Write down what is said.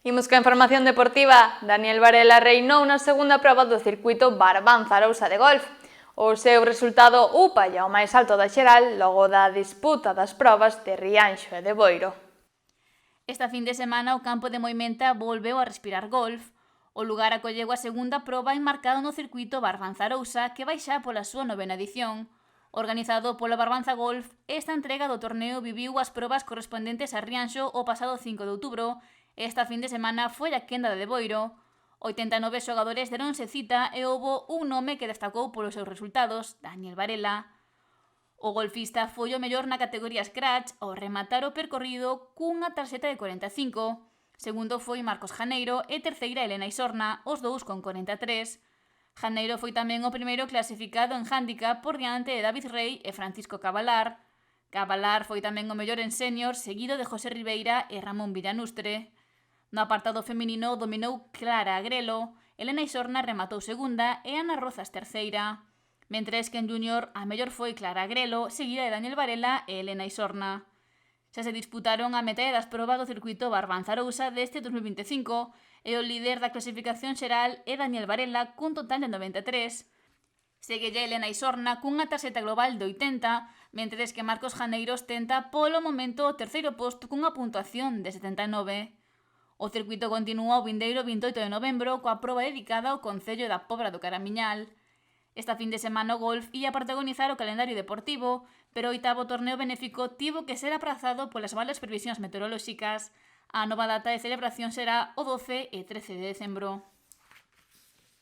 Imos coa información deportiva. Daniel Varela reinou na segunda proba do circuito Barbanza-Arousa de golf. O seu resultado upa ao máis alto da xeral logo da disputa das probas de Rianxo e de Boiro. Esta fin de semana o campo de Moimenta volveu a respirar golf. O lugar acolleu a segunda proba enmarcado no circuito Barbanza-Arousa que vai xa pola súa novena edición. Organizado pola Barbanza Golf, esta entrega do torneo viviu as probas correspondentes a Rianxo o pasado 5 de outubro. Esta fin de semana foi a quenda de Boiro. 89 xogadores deronse cita e houbo un nome que destacou polos seus resultados, Daniel Varela. O golfista foi o mellor na categoría Scratch ao rematar o percorrido cunha tarxeta de 45. Segundo foi Marcos Janeiro e terceira Elena Isorna, os dous con 43. Janeiro foi tamén o primeiro clasificado en handicap por diante de David Rey e Francisco Cavalar. Cavalar foi tamén o mellor en senior, seguido de José Ribeira e Ramón Villanustre. No apartado feminino dominou Clara Agrelo, Elena Isorna rematou segunda e Ana Rozas terceira. Mentres que en júnior a mellor foi Clara Agrelo, seguida de Daniel Varela e Elena Isorna. Xa se disputaron a metade das probas do circuito Barbanza-Arousa deste 2025 e o líder da clasificación xeral é Daniel Varela cun total de 93. Seguelle Elena Isorna cunha tarxeta global de 80, mentres que Marcos Janeiro ostenta polo momento o terceiro posto cunha puntuación de 79. O circuito continúa o vindeiro 28 de novembro coa proba dedicada ao Concello da Pobra do Caramiñal. Esta fin de semana o golf ia protagonizar o calendario deportivo, pero o oitavo torneo benéfico tivo que ser aprazado polas malas previsións meteorolóxicas. A nova data de celebración será o 12 e 13 de decembro.